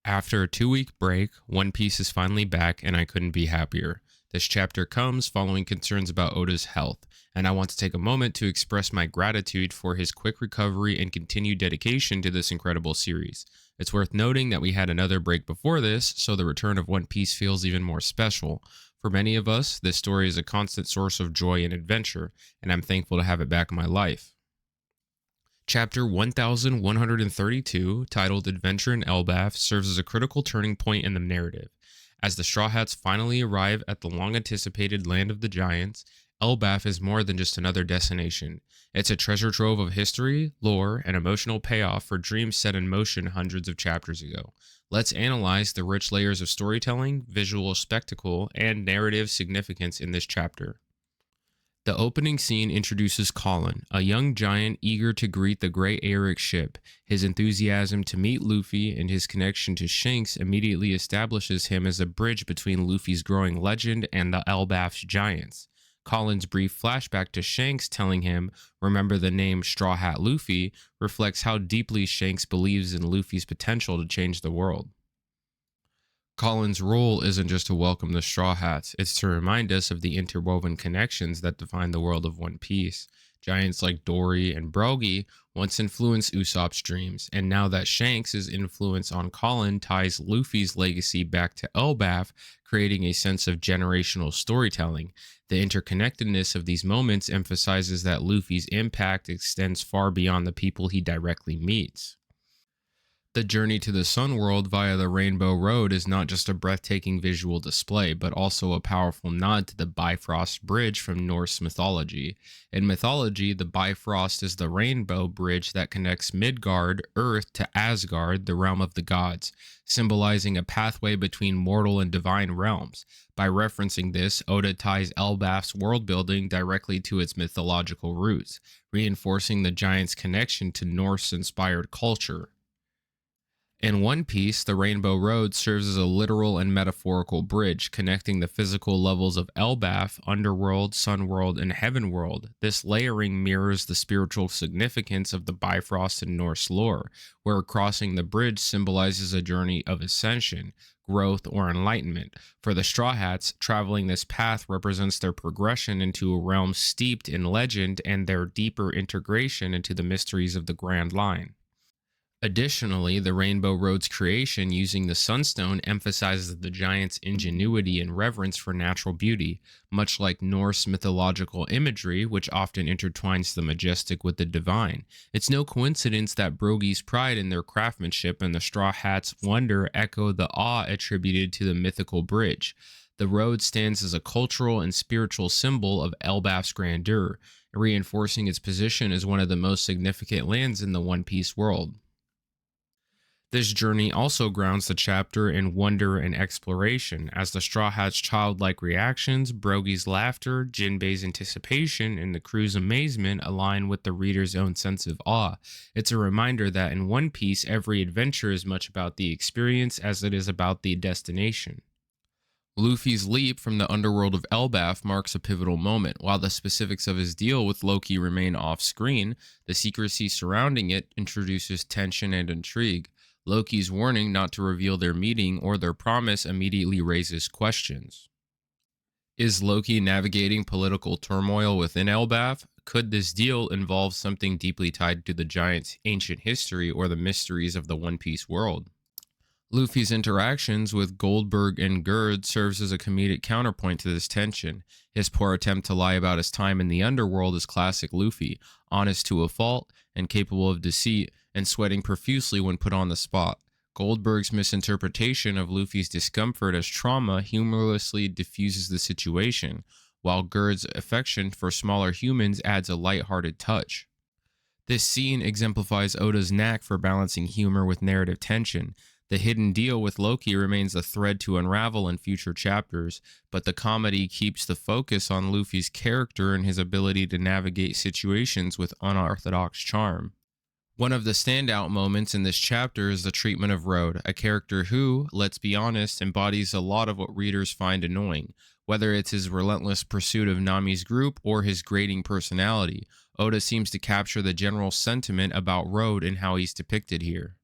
After a 2 week break, One Piece is finally back and I couldn't be happier. This chapter comes following concerns about Oda's health, and I want to take a moment to express my gratitude for his quick recovery and continued dedication to this incredible series. It's worth noting that we had another break before this, so the return of One Piece feels even more special. For many of us, this story is a constant source of joy and adventure, and I'm thankful to have it back in my life. Chapter 1132, titled Adventure in Elbaf, serves as a critical turning point in the narrative. As the Straw Hats finally arrive at the long-anticipated Land of the Giants, Elbaf is more than just another destination. It's a treasure trove of history, lore, and emotional payoff for dreams set in motion hundreds of chapters ago. Let's analyze the rich layers of storytelling, visual spectacle, and narrative significance in this chapter. The opening scene introduces Colin, a young giant eager to greet the Grey Eric ship. His enthusiasm to meet Luffy and his connection to Shanks immediately establishes him as a bridge between Luffy's growing legend and the Elbaf's giants. Colin's brief flashback to Shanks telling him, "Remember the name Straw Hat Luffy," reflects how deeply Shanks believes in Luffy's potential to change the world. Colin's role isn't just to welcome the Straw Hats, it's to remind us of the interwoven connections that define the world of One Piece. Giants like Dory and Brogy once influenced Usopp's dreams, and now that Shanks' influence on Colin ties Luffy's legacy back to Elbaf, creating a sense of generational storytelling. The interconnectedness of these moments emphasizes that Luffy's impact extends far beyond the people he directly meets. The journey to the Sun World via the Rainbow Road is not just a breathtaking visual display, but also a powerful nod to the Bifrost Bridge from Norse mythology. In mythology, the Bifrost is the rainbow bridge that connects Midgard, Earth, to Asgard, the realm of the gods, symbolizing a pathway between mortal and divine realms. By referencing this, Oda ties Elbaf's world building directly to its mythological roots, reinforcing the giant's connection to Norse-inspired culture. In One Piece, the Rainbow Road serves as a literal and metaphorical bridge connecting the physical levels of Elbaf, Underworld, Sunworld, and Heavenworld. This layering mirrors the spiritual significance of the Bifrost in Norse lore, where crossing the bridge symbolizes a journey of ascension, growth, or enlightenment. For the Straw Hats, traveling this path represents their progression into a realm steeped in legend and their deeper integration into the mysteries of the Grand Line. Additionally, the Rainbow Road's creation using the Sunstone emphasizes the giant's ingenuity and reverence for natural beauty, much like Norse mythological imagery, which often intertwines the majestic with the divine. It's no coincidence that Brogy's pride in their craftsmanship and the Straw Hats' wonder echo the awe attributed to the mythical bridge. The road stands as a cultural and spiritual symbol of Elbaf's grandeur, reinforcing its position as one of the most significant lands in the One Piece world. This journey also grounds the chapter in wonder and exploration, as the Straw Hats' childlike reactions, Brogy's laughter, Jinbei's anticipation, and the crew's amazement align with the reader's own sense of awe. It's a reminder that in One Piece, every adventure is much about the experience as it is about the destination. Luffy's leap from the underworld of Elbaf marks a pivotal moment. While the specifics of his deal with Loki remain off-screen, the secrecy surrounding it introduces tension and intrigue. Loki's warning not to reveal their meeting or their promise immediately raises questions. Is Loki navigating political turmoil within Elbaf? Could this deal involve something deeply tied to the giant's ancient history or the mysteries of the One Piece world? Luffy's interactions with Goldberg and Gerd serves as a comedic counterpoint to this tension. His poor attempt to lie about his time in the underworld is classic Luffy, honest to a fault and capable of deceit, and sweating profusely when put on the spot. Goldberg's misinterpretation of Luffy's discomfort as trauma humorously diffuses the situation, while Gerd's affection for smaller humans adds a lighthearted touch. This scene exemplifies Oda's knack for balancing humor with narrative tension. The hidden deal with Loki remains a thread to unravel in future chapters, but the comedy keeps the focus on Luffy's character and his ability to navigate situations with unorthodox charm. One of the standout moments in this chapter is the treatment of Road, a character who, let's be honest, embodies a lot of what readers find annoying. Whether it's his relentless pursuit of Nami's group or his grating personality, Oda seems to capture the general sentiment about Road and how he's depicted here.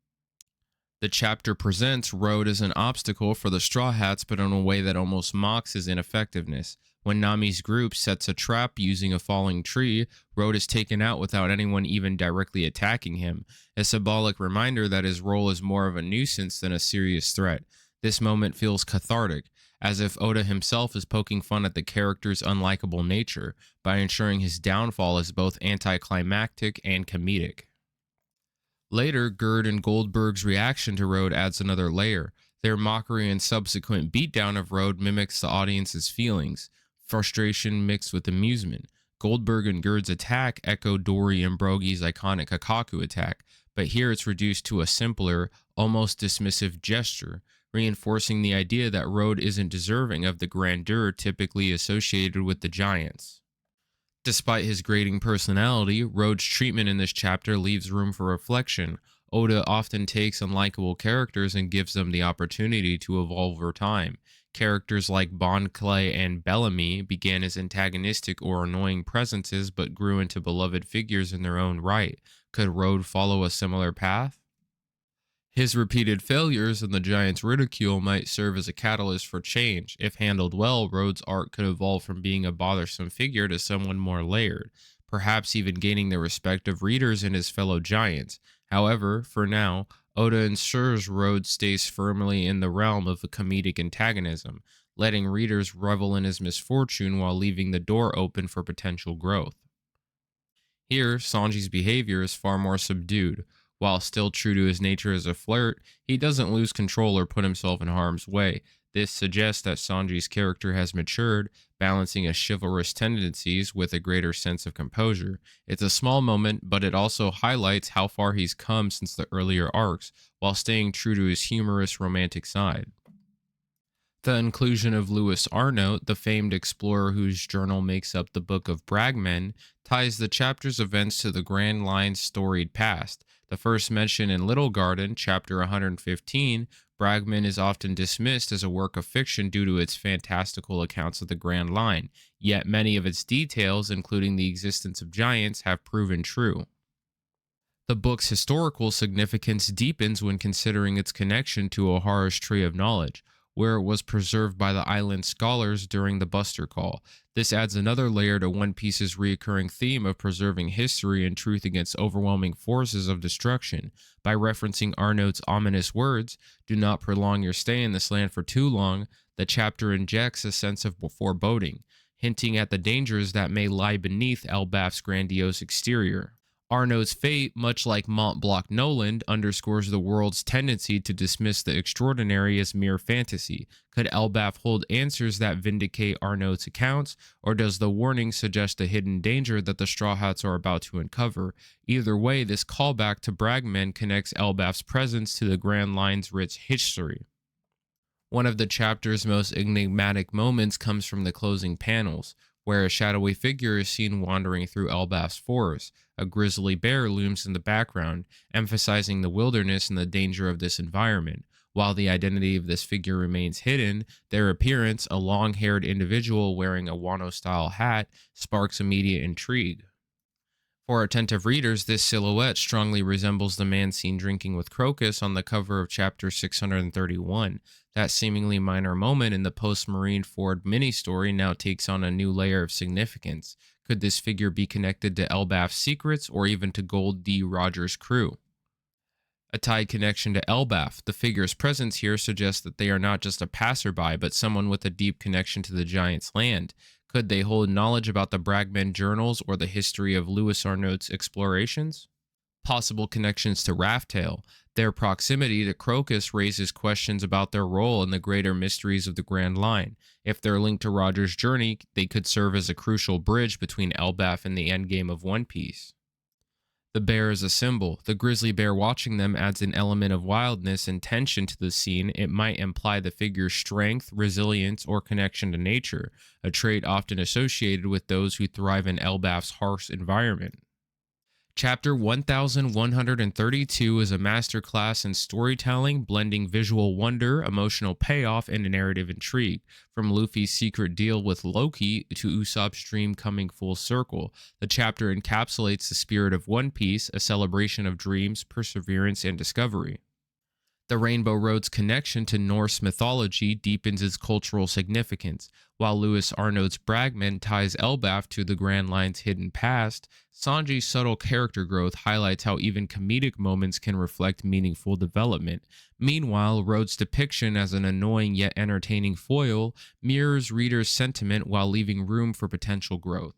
The chapter presents Road as an obstacle for the Straw Hats, but in a way that almost mocks his ineffectiveness. When Nami's group sets a trap using a falling tree, Road is taken out without anyone even directly attacking him, a symbolic reminder that his role is more of a nuisance than a serious threat. This moment feels cathartic, as if Oda himself is poking fun at the character's unlikable nature by ensuring his downfall is both anticlimactic and comedic. Later, Gerd and Goldberg's reaction to Road adds another layer. Their mockery and subsequent beatdown of Road mimics the audience's feelings, frustration mixed with amusement. Goldberg and Gerd's attack echo Dory and Brogy's iconic Hakaku attack, but here it's reduced to a simpler, almost dismissive gesture, reinforcing the idea that Road isn't deserving of the grandeur typically associated with the giants. Despite his grating personality, Road's treatment in this chapter leaves room for reflection. Oda often takes unlikable characters and gives them the opportunity to evolve over time. Characters like Bon Clay and Bellamy began as antagonistic or annoying presences but grew into beloved figures in their own right. Could Road follow a similar path? His repeated failures and the Giants' ridicule might serve as a catalyst for change. If handled well, Road's arc could evolve from being a bothersome figure to someone more layered, perhaps even gaining the respect of readers and his fellow Giants. However, for now, Oda ensures Road stays firmly in the realm of a comedic antagonism, letting readers revel in his misfortune while leaving the door open for potential growth. Here, Sanji's behavior is far more subdued. While still true to his nature as a flirt, he doesn't lose control or put himself in harm's way. This suggests that Sanji's character has matured, balancing his chivalrous tendencies with a greater sense of composure. It's a small moment, but it also highlights how far he's come since the earlier arcs, while staying true to his humorous romantic side. The inclusion of Louis Arnault, the famed explorer whose journal makes up the Book of Bragmen, ties the chapter's events to the Grand Line's storied past. The first mention in Little Garden, chapter 115, Bragmen is often dismissed as a work of fiction due to its fantastical accounts of the Grand Line, yet many of its details, including the existence of giants, have proven true. The book's historical significance deepens when considering its connection to O'Hara's Tree of Knowledge, where it was preserved by the island scholars during the Buster Call. This adds another layer to One Piece's recurring theme of preserving history and truth against overwhelming forces of destruction. By referencing Arnaud's ominous words, "Do not prolong your stay in this land for too long," the chapter injects a sense of foreboding, hinting at the dangers that may lie beneath Elbaph's grandiose exterior. Arnaud's fate, much like Mont Blanc Noland, underscores the world's tendency to dismiss the extraordinary as mere fantasy. Could Elbaf hold answers that vindicate Arnaud's accounts, or does the warning suggest a hidden danger that the Straw Hats are about to uncover? Either way, this callback to Bragmen connects Elbaf's presence to the Grand Line's rich history. One of the chapter's most enigmatic moments comes from the closing panels, where a shadowy figure is seen wandering through Elbaf's forest. A grizzly bear looms in the background, emphasizing the wilderness and the danger of this environment. While the identity of this figure remains hidden, their appearance, a long-haired individual wearing a Wano-style hat, sparks immediate intrigue. For attentive readers, this silhouette strongly resembles the man seen drinking with Crocus on the cover of chapter 631. That seemingly minor moment in the post-Marineford mini-story now takes on a new layer of significance. Could this figure be connected to Elbaf's secrets or even to Gold D. Rogers' crew? A tied connection to Elbaf, the figure's presence here suggests that they are not just a passerby, but someone with a deep connection to the Giants' land. Could they hold knowledge about the Bragmen journals or the history of Louis Arnaud's explorations? Possible connections to Raftail. Their proximity to Crocus raises questions about their role in the greater mysteries of the Grand Line. If they're linked to Roger's journey, they could serve as a crucial bridge between Elbaf and the endgame of One Piece. The bear is a symbol. The grizzly bear watching them adds an element of wildness and tension to the scene. It might imply the figure's strength, resilience, or connection to nature, a trait often associated with those who thrive in Elbaf's harsh environment. Chapter 1132 is a masterclass in storytelling, blending visual wonder, emotional payoff, and narrative intrigue. From Luffy's secret deal with Loki to Usopp's dream coming full circle, the chapter encapsulates the spirit of One Piece, a celebration of dreams, perseverance, and discovery. The Rainbow Road's connection to Norse mythology deepens its cultural significance, while Lewis Arnold's Bragmen ties Elbaf to the Grand Line's hidden past. Sanji's subtle character growth highlights how even comedic moments can reflect meaningful development. Meanwhile, Rhodes' depiction as an annoying yet entertaining foil mirrors readers' sentiment while leaving room for potential growth.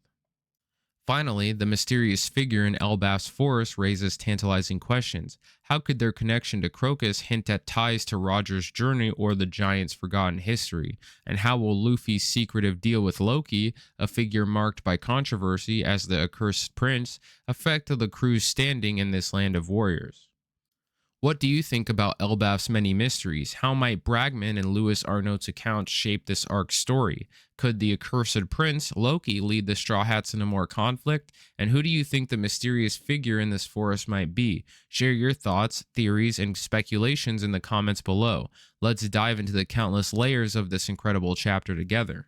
Finally, the mysterious figure in Elbaf's forest raises tantalizing questions. How could their connection to Crocus hint at ties to Roger's journey or the giant's forgotten history? And how will Luffy's secretive deal with Loki, a figure marked by controversy as the accursed prince, affect the crew's standing in this land of warriors? What do you think about Elbaf's many mysteries? How might Bragman and Lewis Arnold's accounts shape this arc's story? Could the accursed prince, Loki, lead the Straw Hats into more conflict? And who do you think the mysterious figure in this forest might be? Share your thoughts, theories, and speculations in the comments below. Let's dive into the countless layers of this incredible chapter together.